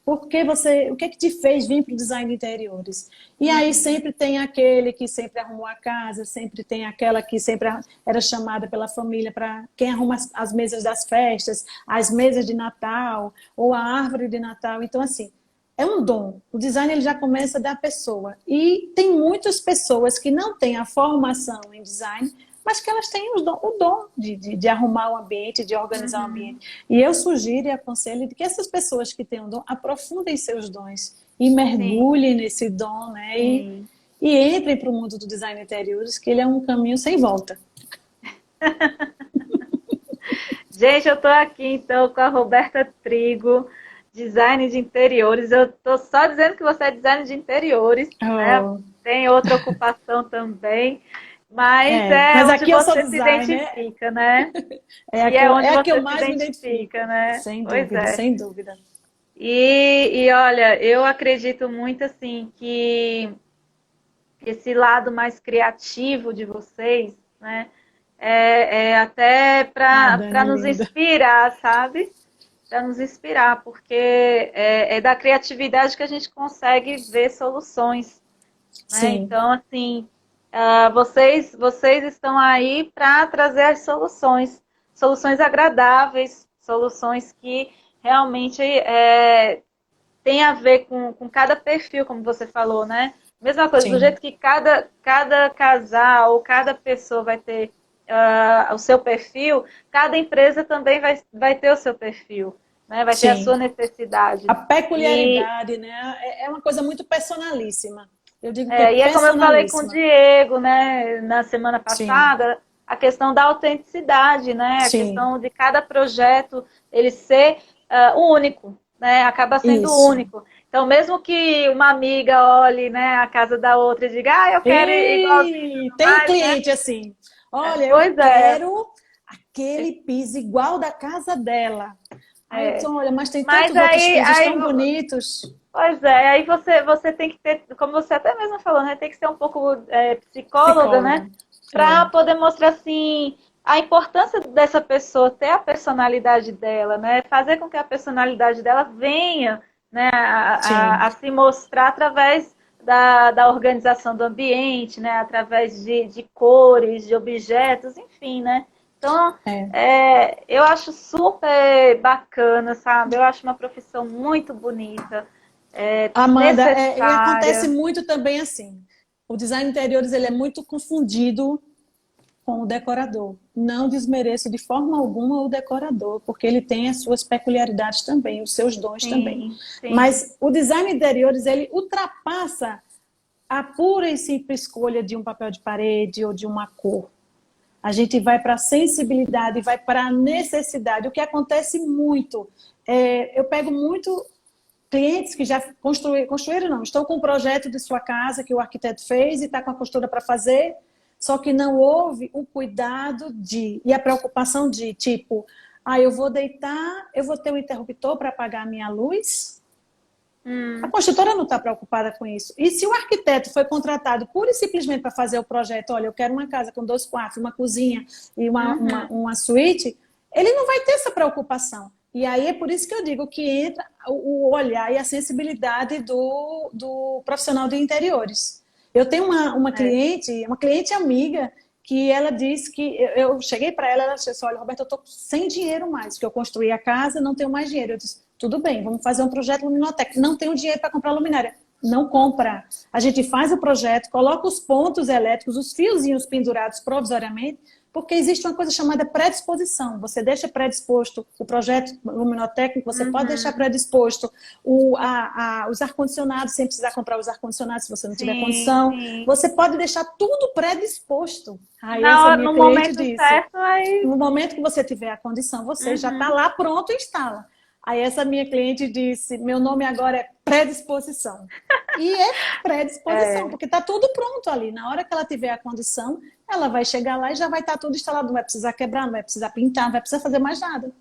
Porque o que é que te fez vir para o design de interiores? E aí Uhum. sempre tem aquele que sempre arrumou a casa, sempre tem aquela que sempre era chamada pela família para quem arruma as mesas das festas, as mesas de Natal, ou a árvore de Natal. Então, assim, é um dom. O design ele já começa da pessoa. E tem muitas pessoas que não têm a formação em design, mas que elas têm o dom de arrumar o ambiente, de organizar o Uhum. ambiente. E eu sugiro e aconselho de que essas pessoas que têm o dom aprofundem seus dons e Sim, mergulhem nesse dom, né? sim. E entrem para o mundo do design de interiores, que ele é um caminho sem volta. Gente, eu tô aqui então com a Roberta Trigo, design de interiores. Eu tô só dizendo que você é design de interiores, né? Oh, Tem outra ocupação também, mas é mas onde aqui eu sou você se designer, identifica, né? é a E que é eu, onde é a que eu você se mais me identifica, identifico, né? sem Pois dúvida, é. sem dúvida. E olha, eu acredito muito assim que esse lado mais criativo de vocês, né? É até Ah, para Dani, nos linda. inspirar, sabe? Para nos inspirar, porque é da criatividade que a gente consegue ver soluções, né? Sim, Então, assim, vocês estão aí para trazer as soluções, soluções agradáveis, soluções que realmente tem a ver com cada perfil, como você falou, né? Mesma coisa, do sim, jeito que cada casal ou cada pessoa vai ter o seu perfil, cada empresa também vai ter o seu perfil, né? Vai ter a sim. sua necessidade. A E, peculiaridade, né? É uma coisa muito personalíssima. Eu digo que é e é como eu falei com o personalíssima. Diego, né, na semana Sim, passada, a questão da autenticidade, né? A sim, questão de cada projeto ele ser único, né? Acaba sendo isso. único. Então, mesmo que uma amiga olhe, né, a casa da outra e diga, eu quero igualzinho e E tudo tem mais, né? cliente assim, olha, eu Pois é. quero aquele piso igual da casa dela. Aí eu disse, é. olha, mas tem Mas tantos outros pisos aí tão bonitos. pois é, aí você tem que ter, como você até mesmo falou, né? Tem que ser um pouco psicóloga, né? Psicóloga. Para É, poder mostrar assim a importância dessa pessoa ter a personalidade dela, né? Fazer com que a personalidade dela venha, né, sim. a se mostrar através da organização do ambiente, né? Através de cores, de objetos, enfim, né? Então, É. eu acho super bacana, sabe? Eu acho uma profissão muito bonita, Amanda, e acontece necessária. muito também assim. O design de interiores ele é muito confundido com o decorador. Não desmereço de forma alguma o decorador, porque ele tem as suas peculiaridades também, os seus dons também. Sim, sim. Mas o design de interiores ele ultrapassa a pura e simples escolha de um papel de parede ou de uma cor. A gente vai para a sensibilidade, vai para a necessidade. O que acontece muito, eu pego muito clientes que já construíram, não, estão com um projeto de sua casa que o arquiteto fez e está com a costura para fazer, só que não houve o cuidado e a preocupação de, tipo, eu vou deitar, eu vou ter um interruptor para apagar a minha luz. A Hum, construtora não está preocupada com isso. E se o arquiteto foi contratado pura e simplesmente para fazer o projeto, olha, eu quero uma casa com 2 quartos, uma cozinha e uhum. uma suíte, ele não vai ter essa preocupação. E aí é por isso que eu digo que entra o olhar e a sensibilidade do profissional de interiores. Eu tenho É. uma cliente amiga, que ela disse que eu cheguei para ela, ela disse assim, olha, Roberta, eu estou sem dinheiro mais, porque eu construí a casa, não tenho mais dinheiro. Eu disse, tudo bem, vamos fazer um projeto luminoteca. Não tenho dinheiro para comprar luminária. Não compra. A gente faz o projeto, coloca os pontos elétricos, os fiozinhos pendurados provisoriamente, porque existe uma coisa chamada predisposição. Você deixa predisposto o projeto luminotécnico, você pode deixar Uhum. predisposto os ar-condicionados, sem precisar comprar os ar-condicionados se você não tiver Sim, condição. sim. Você pode deixar tudo predisposto. Aí Na essa hora, minha no cliente momento disse, certo, aí. no momento que você tiver a condição, você já está Uhum. lá pronto e instala. Aí essa minha cliente disse, meu nome agora é predisposição. E é predisposição, porque está tudo pronto ali. Na hora que ela tiver a condição, ela vai chegar lá e já vai estar tudo instalado. Não vai precisar quebrar, não vai precisar pintar, não vai precisar fazer mais nada.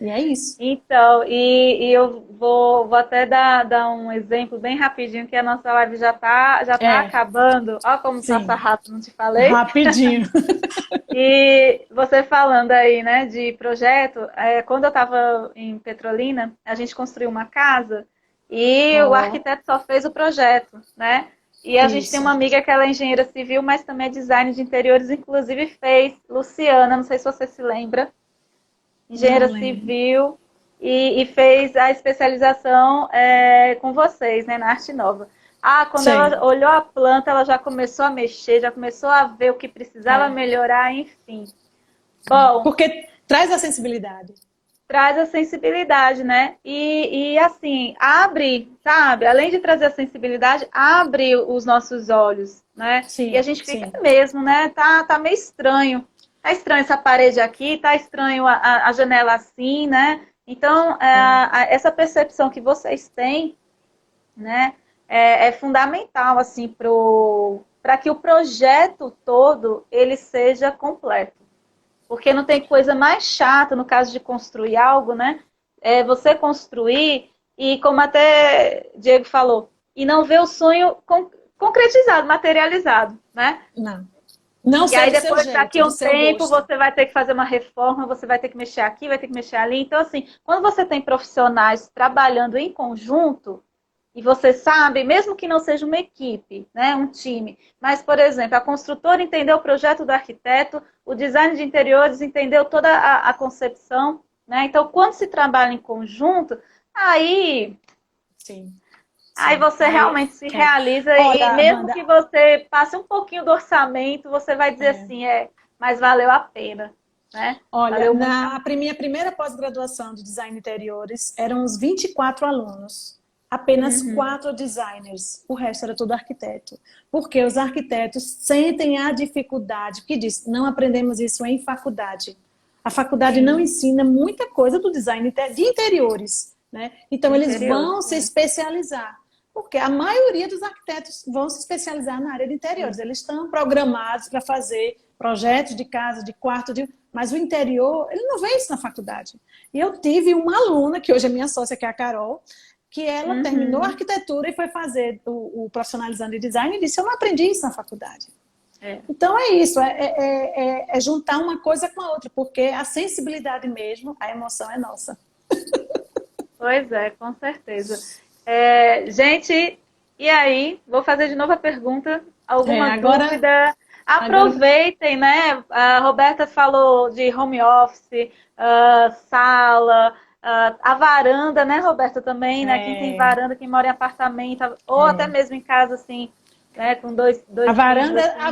E é isso. Então, e eu vou até dar um exemplo bem rapidinho, que a nossa live já tá acabando. Olha como passa Sim. rápido, não te falei? Rapidinho. E você falando aí, né, de projeto, quando eu estava em Petrolina, a gente construiu uma casa e o Oh, arquiteto só fez o projeto, né? E a gente tem isso. uma amiga que ela é engenheira civil, mas também é design de interiores, inclusive fez, Luciana, não sei se você se lembra, Não engenheira lembro. civil, e fez a especialização com vocês, né, na Arte Nova. Ah, quando Sei. ela olhou a planta, ela já começou a mexer, já começou a ver o que precisava É. melhorar, enfim. Bom, Porque traz a sensibilidade. traz a sensibilidade, né? E assim, abre, sabe? Além de trazer a sensibilidade, abre os nossos olhos, né? E a Sim, gente fica sim. mesmo, né? Tá meio estranho. Tá estranho essa parede aqui, tá estranho a janela assim, né? Então, É. essa percepção que vocês têm, né, é fundamental, assim, para que o projeto todo ele seja completo. Porque não tem coisa mais chata, no caso de construir algo, né? É você construir e, como até Diego falou, e não ver o sonho concretizado, materializado, né? Não. Não E aí ser do seu depois, daqui jeito, a do um seu tempo, gosto. você vai ter que fazer uma reforma, você vai ter que mexer aqui, vai ter que mexer ali. Então, assim, quando você tem profissionais trabalhando em conjunto, e você sabe, mesmo que não seja uma equipe, né, um time, mas, por exemplo, a construtora entendeu o projeto do arquiteto, o design de interiores entendeu toda a concepção, né? Então, quando se trabalha em conjunto, aí, Sim, aí sim. você realmente se É. realiza e Olha, mesmo Amanda, que você passe um pouquinho do orçamento, você vai dizer é, assim, mas valeu a pena, né? olha, Valeu muito a na minha primeira pós-graduação de design de interiores, eram uns 24 alunos, apenas Uhum. 4 designers, o resto era tudo arquiteto. Porque os arquitetos sentem a dificuldade, porque diz, não aprendemos isso em faculdade. A faculdade não Sim, ensina muita coisa do design de interiores, né? Então eles interiores, vão se sim. especializar. Porque a maioria dos arquitetos vão se especializar na área de interiores. Eles estão programados para fazer projetos de casa, de quarto, mas o interior, ele não vê isso na faculdade. E eu tive uma aluna, que hoje é minha sócia, que é a Carol, que ela terminou a Uhum. arquitetura e foi fazer o profissionalizando em design e disse, eu não aprendi isso na faculdade. É. Então é isso, é juntar uma coisa com a outra, porque a sensibilidade mesmo, a emoção é nossa. Pois é, com certeza. Gente, e aí? Vou fazer de novo a pergunta. É, Alguma agora, dúvida? agora Aproveitem, né? A Roberta falou de home office, sala, a varanda, né, Roberta, também, né? Quem tem é, varanda, quem mora em apartamento, ou até é, mesmo em casa, assim, né, com dois filhos, a assim. varanda A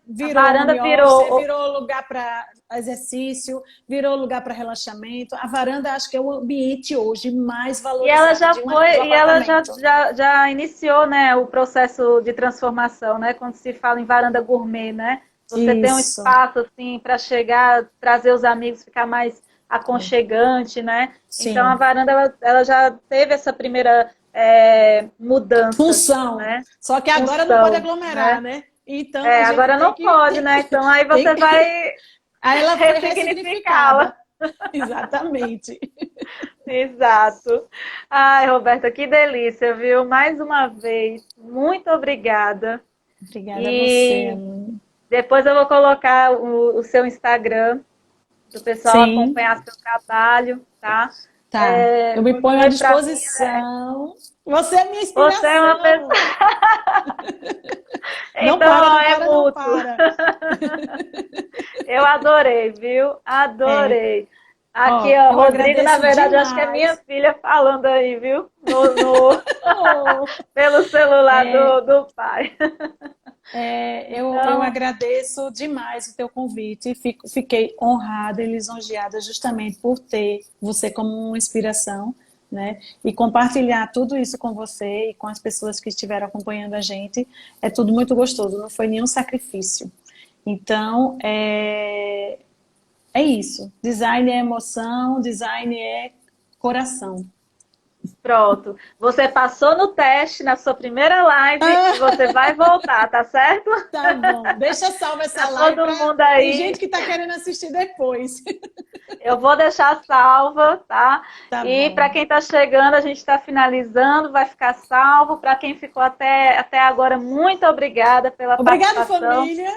virou varanda home office, virou. virou lugar para exercício, virou lugar para relaxamento. A varanda acho que é o ambiente hoje mais E ela valorizado já do foi, e ela apartamento. já iniciou, né, o processo de transformação, né? Quando se fala em varanda gourmet, né? Você tem um Isso. espaço assim para chegar, trazer os amigos, ficar mais aconchegante, né? Então a Sim. varanda ela já teve essa primeira mudança, Função. né? Só que agora não pode Função, aglomerar, né? né? Então a gente Agora tem não que, pode, né? Então aí tem você que... vai Aí ela foi ressignificá-la. ressignificada. Exatamente. Exato. Ai, Roberta, que delícia, viu? Mais uma vez, muito obrigada. Obrigada a você, E Ana. depois eu vou colocar o seu Instagram para o pessoal Sim, acompanhar seu trabalho, tá? tá. Eu me ponho à Você, para mim, disposição. Você é minha você é uma pessoa. inspiração. Não Então, para, ó, não é para, não mútuo. para. Eu adorei, viu? É, Adorei. Aqui, ó, ó, eu Rodrigo, na agradeço verdade, eu acho que é minha demais. filha falando aí, viu? Oh, Pelo celular é, do pai. eu Então, agradeço demais o teu convite. Fiquei honrada e lisonjeada justamente por ter você como uma inspiração, né? E compartilhar tudo isso com você e com as pessoas que estiveram acompanhando a gente. É tudo muito gostoso, não foi nenhum sacrifício. Então, é isso. Design é emoção, design é coração. Pronto. Você passou no teste na sua primeira live e você vai voltar, tá certo? Tá bom. Deixa salva essa Tá live. todo mundo aí. Tem gente que tá querendo assistir depois. Eu vou deixar salva, tá? Tá E bom. para quem está chegando, a gente está finalizando, vai ficar salvo. Para quem ficou até agora, muito obrigada pela Obrigada, participação. família.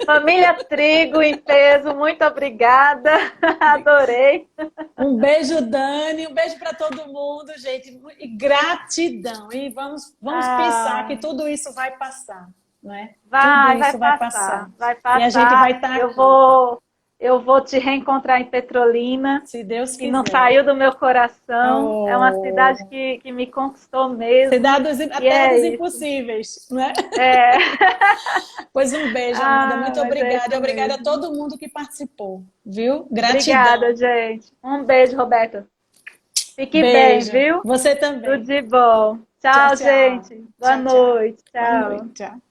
Família Trigo em peso, muito obrigada. Adorei. Um beijo, Dani. Um beijo para todo mundo, gente. E gratidão. E vamos pensar que tudo isso vai passar, não é? Tudo isso vai passar. Vai passar. E a gente vai estar Eu vou te reencontrar em Petrolina, se Deus quiser. que não saiu do meu coração. É uma cidade que me conquistou mesmo. A terra dos impossíveis, não é? É. Pois um beijo, Amanda. Muito obrigada. Obrigada a todo mundo que participou, viu? Gratidão. Obrigada, gente. Um beijo, Roberta. Fique beijo. bem, viu? Você também. Tudo de bom. Tchau, gente. Boa noite. Tchau. Boa noite. Tchau.